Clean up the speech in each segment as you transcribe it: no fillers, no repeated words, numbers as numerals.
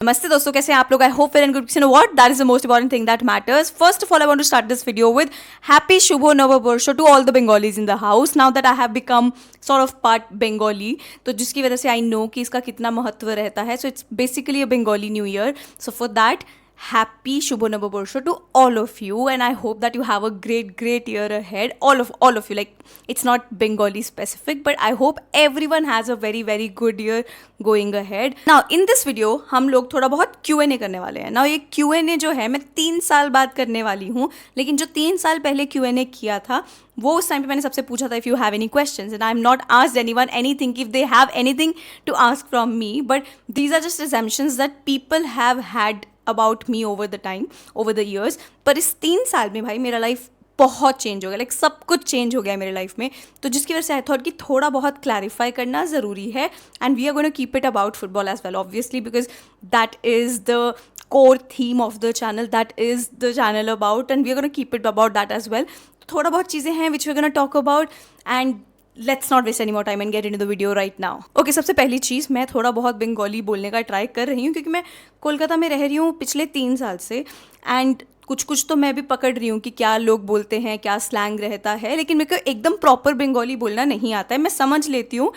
Namaste दोस्तों, कैसे हैं आप लोग? I hope we're in good. You know what? That is the most important thing that matters. First of all, I want to start this video with Happy Shubho Navabarsha to all the Bengalis in the house. Now that I have become sort of part Bengali, तो जिसकी वजह से I know कि इसका कितना महत्व रहता है. So it's basically a Bengali New Year. So for that, happy Shubho Navabarsha to all of you, and I hope that you have a great year ahead. All of you. Like, it's not Bengali specific, but I hope everyone has a very good year going ahead. Now in this video हम लोग थोड़ा बहुत Q&A करने वाले हैं. Now ये Q&A जो है मैं 3 साल बाद करने वाली हूँ, लेकिन जो 3 साल पहले Q&A किया था वो उस टाइम पे मैंने सबसे पूछा था if you have any questions, and I am not asked anyone anything if they have anything to ask from me, but these are just assumptions that people have had about me over the time, over the years. पर इस 3 साल में भाई मेरा life बहुत change हो गया, like सब कुछ चेंज हो गया मेरे लाइफ में. तो जिसकी वजह से आई थॉट कि थोड़ा बहुत क्लैरिफाई करना ज़रूरी है, and we are going to keep it about football as well, obviously, because that is the core theme of the channel, that is the channel about, and we are going to keep it about that as well. थोड़ा बहुत चीज़ें हैं which we are going to talk about, and let's not waste any more time and get into the video right now. Okay, सबसे पहली चीज़, मैं थोड़ा बहुत बंगाली बोलने का ट्राई कर रही हूँ क्योंकि मैं कोलकाता में रह रही हूँ पिछले 3 साल से, एंड कुछ तो मैं भी पकड़ रही हूँ कि क्या लोग बोलते हैं, क्या स्लैंग रहता है, लेकिन मेरे को एकदम प्रॉपर बंगाली बोलना नहीं आता है. मैं समझ लेती हूँ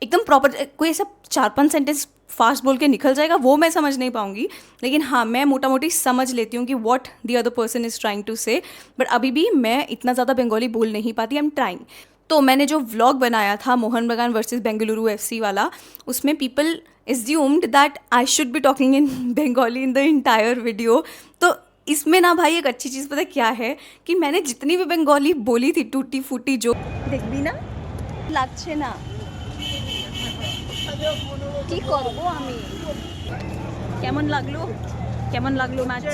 एकदम प्रॉपर, कोई ऐसा 4-5 सेंटेंस फास्ट बोल के निकल जाएगा वो मैं समझ नहीं पाऊंगी, लेकिन हाँ मैं मोटा मोटी समझ लेती हूँ कि what the other person is trying to say. But अभी भी मैं इतना ज़्यादा बंगाली बोल नहीं पाती, आई एम ट्राइंग. तो मैंने जो व्लॉग बनाया था मोहन बगान वर्सेस बेंगलुरु एफसी वाला, उसमें people assumed that I should be talking in Bengali in the entire video. तो इसमें ना भाई एक अच्छी चीज़ पता क्या है कि मैंने जितनी भी बंगाली बोली थी टूटी फूटी, जो देखबी ना লাগছে না কি করব আমি, কেমন লাগলো मैच,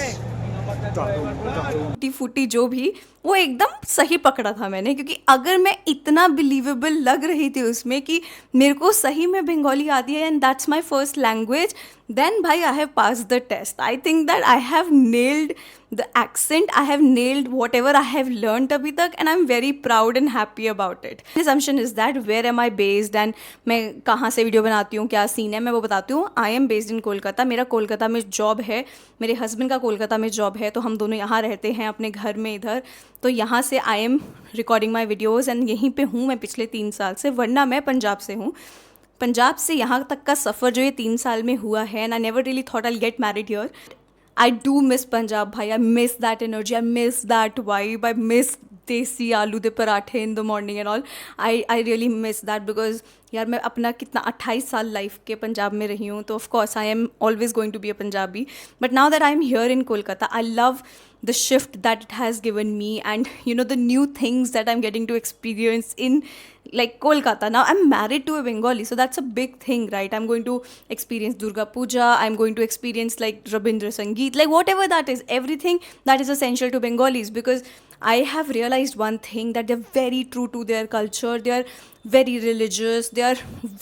टूटी फूटी जो भी, वो एकदम सही पकड़ा था मैंने, क्योंकि अगर मैं इतना बिलीवेबल लग रही थी उसमें कि मेरे को सही में बंगाली आती है and that's my first language, then भाई I have passed the test. I think that I have nailed the accent, I have nailed whatever I have learned अभी तक, and I'm very proud and happy about it. The assumption is that where am I based and मैं कहाँ से video बनाती हूँ, क्या scene है, मैं वो बताती हूँ. I am based in Kolkata, मेरा कोलकाता में जॉब है, मेरे हस्बैंड का कोलकाता में जॉब है, तो हम दोनों यहाँ रहते हैं अपने घर में इधर. तो यहाँ से I am recording my videos and यहीं पे हूँ मैं पिछले 3 साल से, वरना मैं पंजाब से हूँ. पंजाब से यहाँ तक का सफ़र जो ये 3 साल में हुआ है, and I never really thought I get married here. I do miss Punjab भाई, I miss that energy, I miss that vibe, I miss desi aloo दे पराठे in the morning and all. I really miss that, because यार मैं अपना कितना 28 साल life के पंजाब में रही हूँ, तो of course I am always going to be a Punjabi. But now that I am here in Kolkata, I love the shift that it has given me, and you know, the new things that I'm getting to experience in like Kolkata. Now I'm married to a Bengali, so that's a big thing, right? I'm going to experience Durga Puja, I'm going to experience like Rabindra Sangeet, like whatever that is, everything that is essential to Bengalis, because I have realized one thing, that they're very true to their culture, they're very religious, they are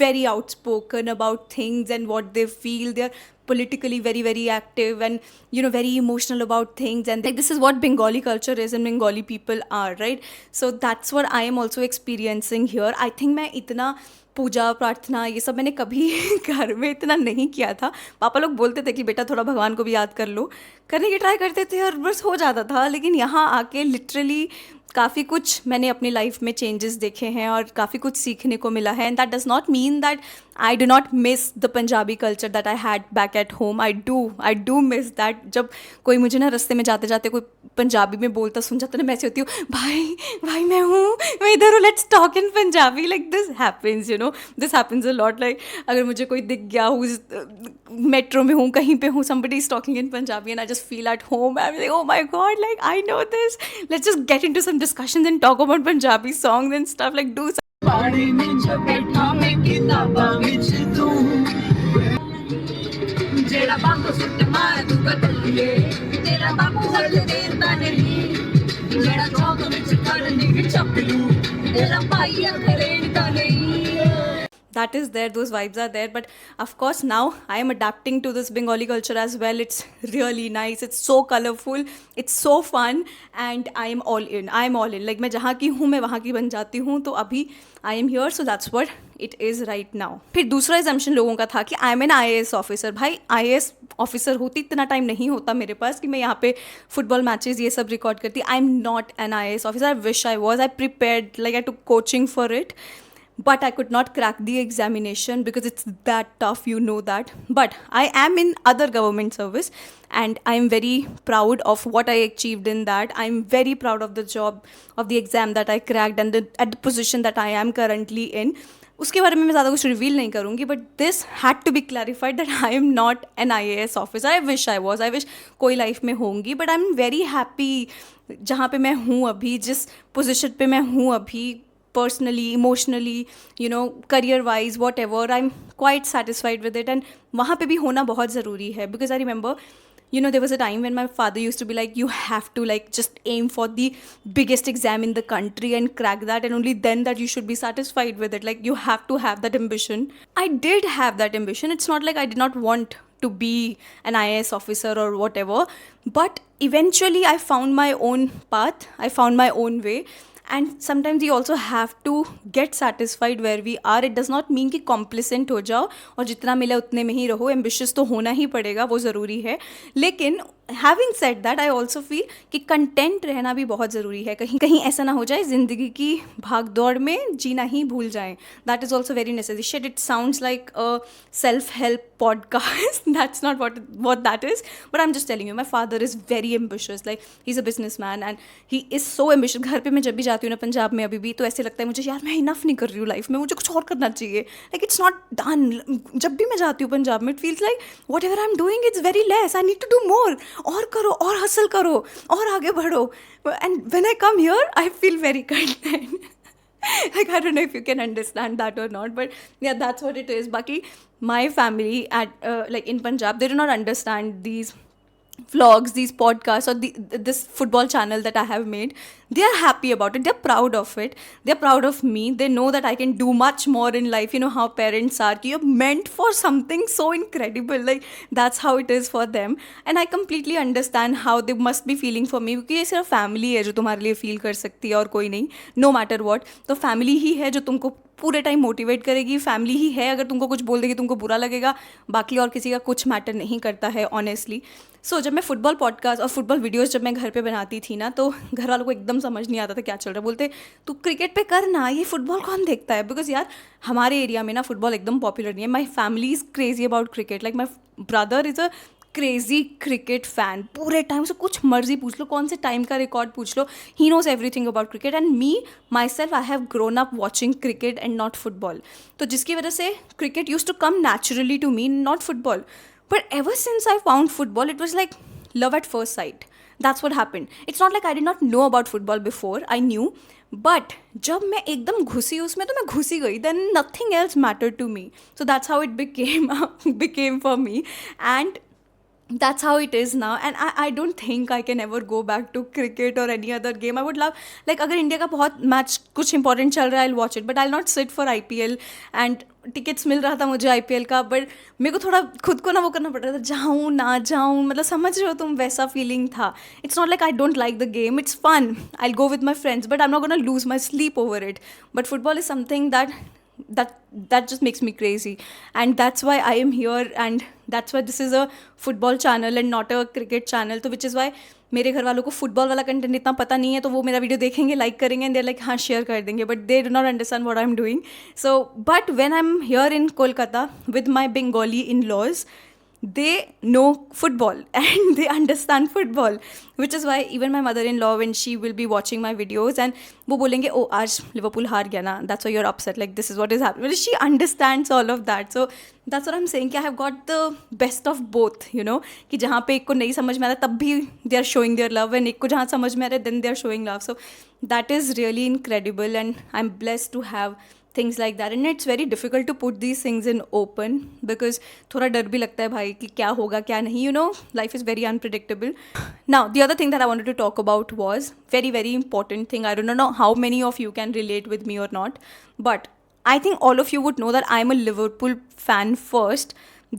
very outspoken about things and what they feel, they're politically very active, and you know, very emotional about things, and like this is what Bengali culture is and Bengali people are, right? So that's what I am also experiencing here. I think मैं इतना पूजा प्रार्थना ये सब मैंने कभी घर में इतना नहीं किया था. पापा लोग बोलते थे कि बेटा थोड़ा भगवान को भी याद कर लो, करने की ट्राई करते थे और बस हो जाता था. लेकिन यहाँ आके लिटरली काफ़ी कुछ मैंने अपनी लाइफ में चेंजेस देखे हैं और काफ़ी कुछ सीखने को मिला है. And that does not mean that I do not miss the Punjabi culture that I had back at home. I do miss that. जब कोई मुझे ना रास्ते में जाते जाते कोई पंजाबी में बोलता सुन जाता ना, मैं ऐसी होती हूँ, भाई मैं इधर हूँ, let's talk in Punjabi. Like this happens, you know, this happens a lot. Like अगर मुझे कोई दिख गया हूँ, मेट्रो में हूँ, कहीं पे हूँ, somebody is talking in Punjabi and I just feel at home. I'm like, oh my god, like I know this. Let's just get into some discussions and talk about Punjabi songs and stuff. Like do some. That is there, those vibes are there, but of course now I am adapting to this Bengali culture as well. It's really nice, it's so colorful, it's so fun, and I am all in. Like मैं जहाँ की हूँ मैं वहाँ की बन जाती हूँ. तो अभी I am here, so that's what it is right now. फिर दूसरा एजम्पशन लोगों का था कि I am an IAS officer. भाई IAS ऑफिसर होती इतना टाइम नहीं होता मेरे पास कि मैं यहाँ पे फुटबॉल मैचेस ये सब रिकॉर्ड करती. आई am not an IAS officer. I wish I was. I prepared, like I took coaching for it. But I could not crack the examination because it's that tough, you know that. But I am in other government service, and I'm very proud of what I achieved in that. I'm very proud of the job, of the exam that I cracked, and at the position that I am currently in. उसके बारे में मैं ज़्यादा कुछ reveal नहीं करूँगी, but this had to be clarified that I am not an IAS officer. I wish I was. I wish कोई life में होंगी, but I am very happy जहाँ पे मैं हूँ अभी, जिस पोजिशन पे मैं हूँ अभी, personally, emotionally, you know, career wise, whatever, I'm quite satisfied with it. And वहाँ पे भी होना बहुत ज़रूरी है, because I remember, you know, there was a time when my father used to be like, you have to like just aim for the biggest exam in the country and crack that, and only then that you should be satisfied with it. Like, you have to have that ambition. I did have that ambition. It's not like I did not want to be an IAS officer or whatever, but eventually I found my own path. I found my own way. And sometimes you also have to get satisfied where we are. It does not mean कि complacent हो जाओ और जितना मिला उतने में ही रहो. Ambitious तो होना ही पड़ेगा, वो ज़रूरी है. लेकिन having said that, I also feel कि content रहना भी बहुत ज़रूरी है. कहीं कहीं ऐसा ना हो जाए ज़िंदगी की भाग दौड़ में जीना ही भूल जाएं. That is also very necessary. Shit, it sounds like a self-help podcast. That's not what that is. But I'm just telling you, my father is very ambitious. Like, he's a businessman and he is so ambitious. घर पे मैं जब भी जाती हूँ ना पंजाब में अभी भी, तो ऐसे लगता है मुझे, यार मैं इनफ नहीं कर रही हूँ लाइफ में, मुझे कुछ और करना चाहिए. Like it's not done. जब भी मैं जाती हूँ पंजाब में, it feels like whatever I am doing it's very less. I need to do more. और करो, और हसल करो, और आगे बढ़ो. And when I come here I feel very content. Like, I don't know if you can understand that or not, but yeah, that's what it is. Baki, my family at like in Punjab, they do not understand these vlogs, these podcasts, or this football channel that I have made. They are happy about it. They're proud of it. They're proud of me. They know that I can do much more in life. You know how parents are, you're meant for something so incredible. Like, that's how it is for them. And I completely understand how they must be feeling for me, क्योंकि ये सिर्फ family है जो तुम्हारे लिए feel कर सकती है और कोई नहीं. नो मैटर वॉट, तो फैमिली ही है जो तुमको पूरे टाइम मोटिवेट करेगी. फैमिली ही है, अगर तुमको कुछ बोल देगी तुमको बुरा लगेगा. बाकी और किसी का कुछ मैटर नहीं करता है, ऑनेस्टली. सो जब मैं फुटबॉल पॉडकास्ट और फुटबॉल वीडियोस जब मैं घर पे बनाती थी ना, तो घर वालों को एकदम समझ नहीं आता था क्या चल रहा है. बोलते तू क्रिकेट पे कर ना, ये फुटबॉल कौन देखता है. बिकॉज यार हमारे एरिया में ना फुटबॉल एकदम पॉपुलर नहीं है. My family is crazy about cricket. Like my brother is a crazy cricket fan. पूरे टाइम से कुछ मर्जी पूछ लो, कौन से टाइम का रिकॉर्ड पूछ लो, he knows everything about cricket. And me myself, I have grown up watching cricket and not football. तो जिसकी वजह से cricket use to come naturally to me, not football. But ever since I found football, it was like love at first sight. That's what happened. It's not like I did not know about football before. I knew. But जब मैं एकदम घुसी उसमें, तो मैं घुसी गई. Then nothing else mattered to me. So that's how it became for me. And that's how it is now. And I don't think I can ever go back to cricket or any other game. I would love, like, अगर India का बहुत match कुछ important चल रहा है, I'll watch it, but I'll not sit for IPL. And tickets मिल रहा था मुझे IPL का, बट मेरे को थोड़ा खुद को ना वो करना पड़ रहा था, जाऊँ ना जाऊँ, मतलब समझ रहे हो तुम, वैसा फीलिंग था. It's not like I don't like the game, it's fun, I go with my friends, but I am not gonna lose my sleep over it. But football is something that just makes me crazy, and that's why I am here, and that's why this is a football channel and not a cricket channel. तो which is why मेरे घर वालों को football वाला content इतना पता नहीं है, तो वो मेरा वीडियो देखेंगे, लाइक करेंगे, एंड देर लाइक हाँ शेयर कर देंगे, but they do not understand what I am doing. So but when I am here in Kolkata with my Bengali in laws, they know football and they understand football, which is why even my mother-in-law, when she will be watching my videos, and वो बोलेंगे ओ आज Liverpool हार गया ना, that's why you're upset, like this is what is happening. She understands all of that. So that's what I'm saying, कि I have got the best of both, you know, कि जहाँ पे एक को नहीं समझ में आ रहा तब भी they are showing their love, and एक को जहाँ समझ में आ रहा है then they are showing love. So that is really incredible, and I'm blessed to have things like that. And it's very difficult to put these things in open because थोड़ा डर भी लगता है भाई कि क्या होगा क्या नहीं, you know, life is very unpredictable. Now the other thing that I wanted to talk about was very important thing. I don't know how many of you can relate with me or not, but I think all of you would know that I'm a Liverpool fan first.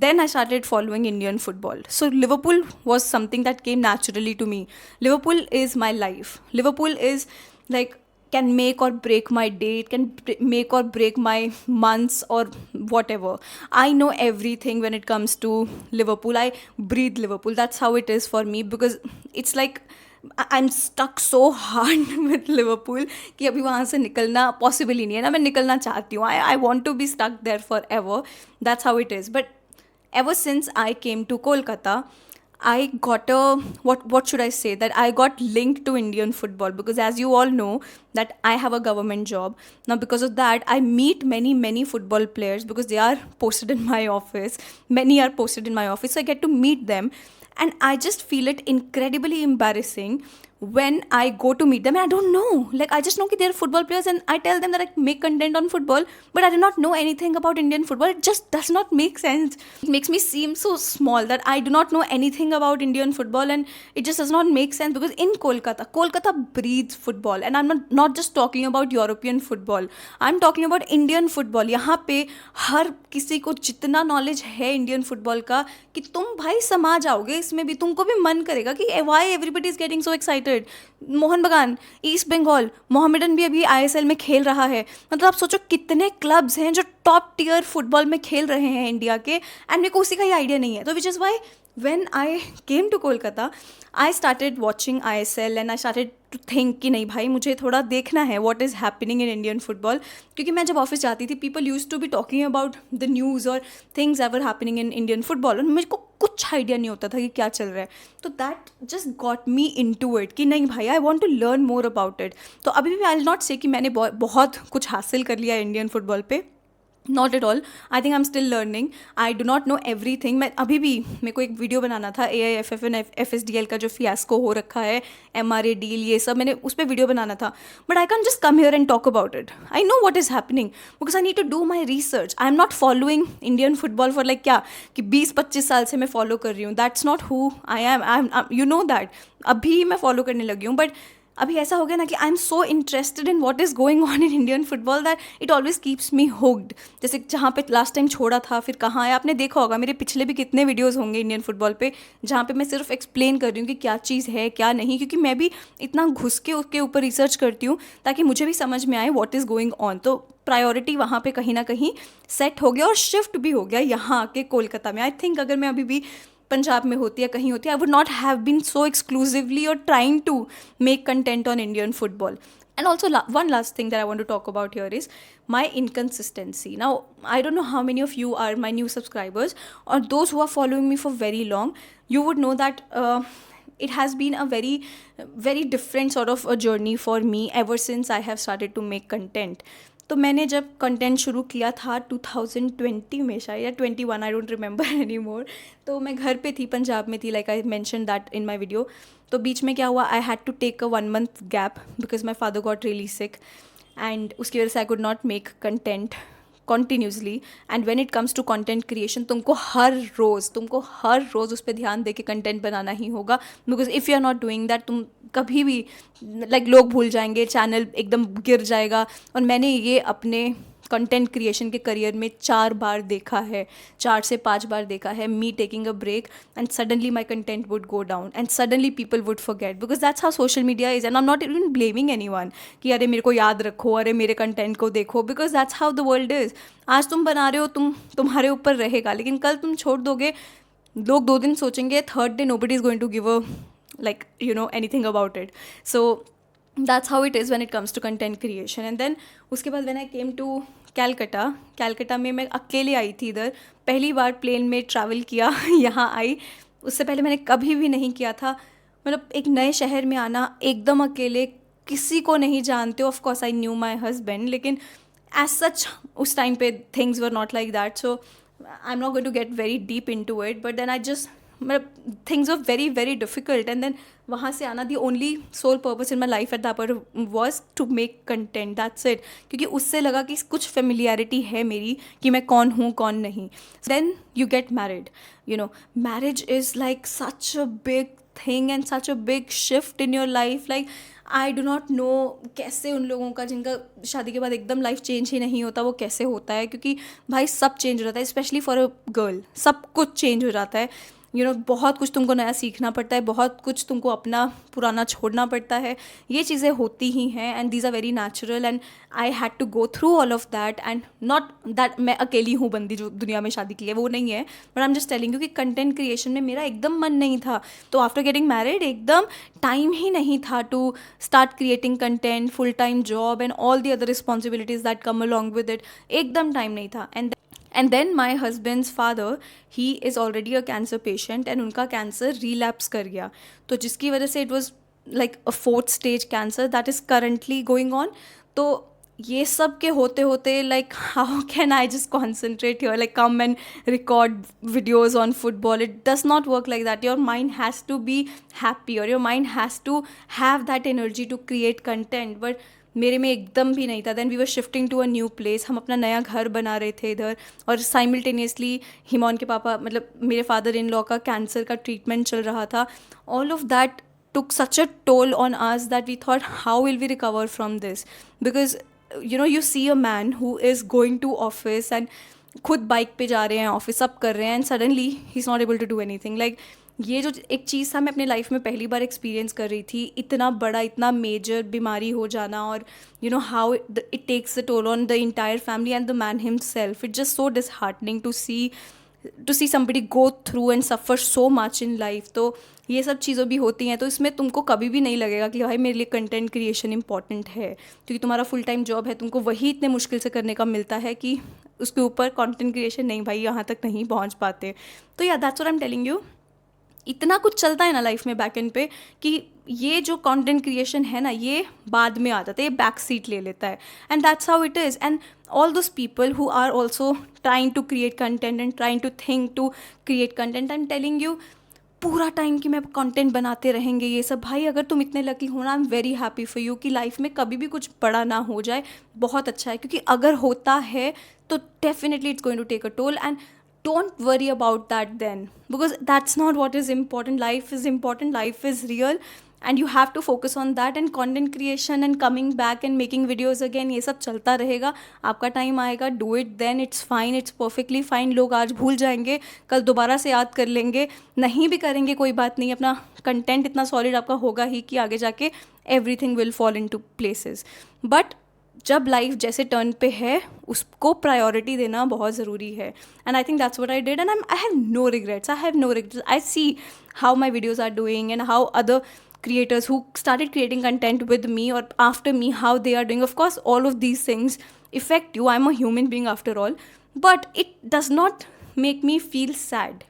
Then I started following Indian football. So Liverpool was something that came naturally to me. Liverpool is my life. Liverpool is like can make or break my day. It can make or break my months or whatever. I know everything when it comes to Liverpool. I breathe Liverpool. That's how it is for me, because it's like I'm stuck so hard with Liverpool कि अभी वहाँ से निकलना possible ही नहीं है ना. मैं निकलना चाहती हूँ. I want to be stuck there forever. That's how it is. But ever since I came to Kolkata, I got a, what should I say, that I got linked to Indian football, because as you all know that I have a government job. Now because of that, I meet many football players because they are posted in my office. Many are posted in my office, so I get to meet them, and I just feel it incredibly embarrassing when I go to meet them and I don't know. Like, I just know that they're football players and I tell them that I make content on football, but I do not know anything about Indian football. It just does not make sense. It makes me seem so small that I do not know anything about Indian football, and it just does not make sense, because in Kolkata breathes football. And I'm not just talking about European football. I'm talking about Indian football. यहाँ पे हर किसी को जितना knowledge है Indian football का कि तुम भाई समा जाओगे इसमें भी, तुमको भी मन करेगा कि Y everybody is getting so excited. Mohan बगान, ईस्ट बंगाल, मोहम्मडन भी अभी आईएसएल में खेल रहा है. मतलब आप सोचो कितने क्लब्स हैं जो टॉप टियर फुटबॉल में खेल रहे हैं इंडिया के, एंड मेरे को उसी का ही आइडिया नहीं है. तो which is why when I came to Kolkata, I started watching ISL and I started to think कि नहीं भाई मुझे थोड़ा देखना है what is happening in Indian football. क्योंकि मैं जब ऑफिस जाती थी, people used to be talking about the news or things ever happening in Indian football, और मेरे को कुछ आइडिया नहीं होता था कि क्या चल रहा है. तो that just got me into it कि नहीं भाई, I want to learn more about it. तो अभी भी I'll not say कि मैंने बहुत कुछ हासिल कर लिया इंडियन फुटबॉल पे. Not at all. I think I am still learning. I do not know every thing. मैं अभी भी, मेरे को एक वीडियो बनाना था AIFF एंड FSDL का जो फियास्को हो रखा है, MRA डील, ये सब मैंने उस पर वीडियो बनाना था. But I can just come here and talk about it. I know what is happening because I need to do my research. I am not following Indian football for like क्या कि 20-25 साल से मैं follow कर रही हूँ. That's not who I am. You know that. अभी मैं फॉलो करने लगी हूँ, बट अभी ऐसा हो गया ना कि I am so interested in what is going on in Indian football that it always keeps me hooked. जैसे जहाँ पे लास्ट टाइम छोड़ा था फिर कहाँ आया, आपने देखा होगा मेरे पिछले भी कितने वीडियोस होंगे इंडियन फुटबॉल पे जहाँ पे मैं सिर्फ एक्सप्लेन कर रही हूँ कि क्या चीज़ है क्या नहीं, क्योंकि मैं भी इतना घुस के उसके ऊपर रिसर्च करती हूँ ताकि मुझे भी समझ में आए वॉट इज़ गोइंग ऑन. तो प्रायोरिटी वहाँ पे कहीं ना कहीं सेट हो गया और शिफ्ट भी हो गया यहाँ आके कोलकाता में. आई थिंक अगर मैं अभी भी पंजाब में होती है, कहीं होती है, I would not have been so exclusively और trying to make content on Indian football. And also, one last thing that I want to talk about here is my inconsistency. Now, I don't know how many of you are my new subscribers, or those who are following me for very long, you would know that it has been a very different sort of a journey for me ever since I have started to make content. तो मैंने जब content शुरू किया था 2020 में शायद, या 21, I don't remember anymore. तो मैं घर पे थी, पंजाब में थी, like I mention that in my video. तो बीच में क्या हुआ, I had to take a 1 month gap because my father got really sick, and उसकी वजह से I could not make content continuously. And when it comes to content creation, तुमको हर रोज़ उस पर ध्यान दे के कंटेंट बनाना ही होगा, because if you are not doing that तुम कभी भी लाइक लोग भूल जाएंगे, चैनल एकदम गिर जाएगा. और मैंने ये अपने कंटेंट क्रिएशन के करियर में 4 बार देखा है, 4 से 5 बार देखा है, me taking a break and suddenly my content would go down and suddenly people would forget, because that's how social media is. And I am not even blaming anyone कि अरे मेरे को याद रखो, अरे मेरे कंटेंट को देखो, because that's how the world is. आज तुम बना रहे हो, तुम्हारे ऊपर रहेगा, लेकिन कल तुम छोड़ दोगे, लोग 2 दिन सोचेंगे, third day nobody is going to give a like anything about it. So that's how it is when it comes to content creation. And then उसके बाद when I came to Calcutta में मैं अकेले आई थी इधर, पहली बार प्लेन में travel किया यहाँ आई. उससे पहले मैंने कभी भी नहीं किया था. मतलब एक नए शहर में आना एकदम अकेले, किसी को नहीं जानते. Of course I knew my husband, लेकिन एज सच उस टाइम पे things were not like that. So I am not going to get very deep into it, but then I just, मतलब things were very difficult. And then वहाँ से आना, the only sole purpose in my life at that पर was to make content, that's it. क्योंकि उससे लगा कि कुछ फेमिलियरिटी है मेरी कि मैं कौन हूँ कौन नहीं. Then you get married. Marriage is like such a big thing and such a big shift in your life. Like I do not know कैसे उन लोगों का जिनका शादी के बाद एकदम लाइफ चेंज ही नहीं होता, वो कैसे होता है. क्योंकि भाई सब चेंज हो जाता है, स्पेशली फॉर अ गर्ल सब कुछ चेंज हो जाता है. बहुत कुछ तुमको नया सीखना पड़ता है, बहुत कुछ तुमको अपना पुराना छोड़ना पड़ता है, ये चीज़ें होती ही हैं and these are very natural and I had to go through all of that and not that मैं अकेली हूँ बंदी जो दुनिया में शादी के लिए, वो नहीं है, but I am just telling you कि कंटेंट क्रिएशन में मेरा एकदम मन नहीं था। तो आफ्टर गेटिंग मैरिड एकदम टाइम ही नहीं था to start creating content, full time job and all the other responsibilities that come along with it, एकदम टाइम नहीं था। And then my husband's father he is already a cancer patient and उनका cancer relapse कर गया, तो जिसकी वजह से it was like a 4th stage cancer that is currently going on. तो ये सब के होते होते like how can I just concentrate here, like come and record videos on football, it does not work like that. Your mind has to be happy और your mind has to have that energy to create content, but मेरे में एकदम भी नहीं था। Then we were shifting to a new place, हम अपना नया घर बना रहे थे इधर, और साइमल्टेनियसली हिमॉन के पापा मतलब मेरे फादर इन लॉ का कैंसर का ट्रीटमेंट चल रहा था। All of that took such a toll on us that we thought how will we recover from this, because you see a man who is going to office and खुद bike पे जा रहे हैं office, सब कर रहे हैं, and suddenly he is not able to do anything. Like ये जो एक चीज़ था मैं अपने लाइफ में पहली बार एक्सपीरियंस कर रही थी, इतना बड़ा इतना मेजर बीमारी हो जाना, और how it takes the toll on the entire family and the man himself. It just so disheartening to see somebody go through and suffer so much in life। तो ये सब चीज़ें भी होती हैं, तो इसमें तुमको कभी भी नहीं लगेगा कि भाई मेरे लिए कंटेंट क्रिएशन इंपॉर्टेंट है, क्योंकि तुम्हारा फुल टाइम जॉब है, तुमको वही इतने मुश्किल से करने का मिलता है कि उसके ऊपर कंटेंट क्रिएशन नहीं, भाई यहाँ तक नहीं पहुँच पाते। तो या that's what I am telling you, इतना कुछ चलता है ना लाइफ में बैक एंड पे कि ये जो कंटेंट क्रिएशन है ना ये बाद में आ जाता है, ये बैक सीट ले लेता है, and that's how it is. And all those people who are also trying to create content and trying to think to create content, I am telling you पूरा टाइम कि मैं कंटेंट बनाते रहेंगे ये सब, भाई अगर तुम इतने लकी हो ना, आई am very happy for you कि लाइफ में कभी भी कुछ बड़ा ना हो जाए, बहुत अच्छा है, क्योंकि अगर होता है तो definitely it's going to take a toll, and don't worry about that then, because that's not what is important. Life is important, life is real, and you have to focus on that, and content creation and coming back and making videos again, ये सब चलता रहेगा। आपका time आएगा, do it then, it's fine, it's perfectly fine। लोग आज भूल जाएंगे, कल दोबारा से याद कर लेंगे, नहीं भी करेंगे कोई बात नहीं, अपना कंटेंट इतना सॉलिड आपका होगा ही कि आगे जाके everything will fall into places। But जब लाइफ जैसे टर्न पे है उसको प्रायोरिटी देना बहुत ज़रूरी है, and I think that's what I did, and I have no regrets, I see how my videos are doing and how other creators who started creating content with me or after me, how they are doing. Of course all of these things affect you, I'm a human being after all, but it does not make me feel sad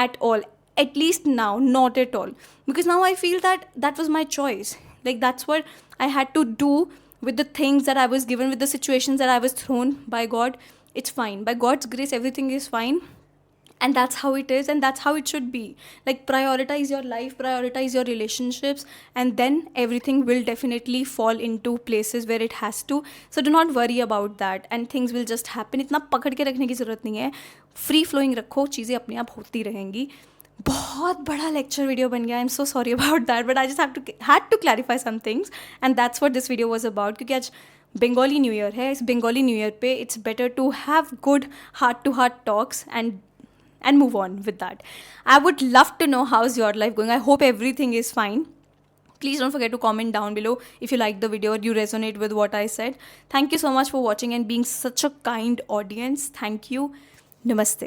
at all, at least now, not at all, because now I feel that that was my choice, like that's what I had to do with the things that I was given, with the situations that I was thrown by God. It's fine, by God's grace everything is fine, and that's how it is, and that's how it should be. Like prioritize your life, prioritize your relationships, and then everything will definitely fall into places where it has to. So do not worry about that, and things will just happen. इतना पकड़ के रखने की ज़रूरत नहीं है, free flowing रखो, चीज़ें अपने आप होती रहेंगी। बहुत बड़ा लेक्चर वीडियो बन गया, I am so sorry about that, but I just had to clarify some things, and that's what this video was about. क्योंकि आज बंगाली न्यू ईयर है, इस बंगाली न्यू ईयर पे it's better to have good heart to heart talks and move on with that. I would love to know how's your life going. I hope everything is fine. Please don't forget to comment down below if you like the video or you resonate with what I said. Thank you so much for watching and being such a kind audience. Thank you. Namaste.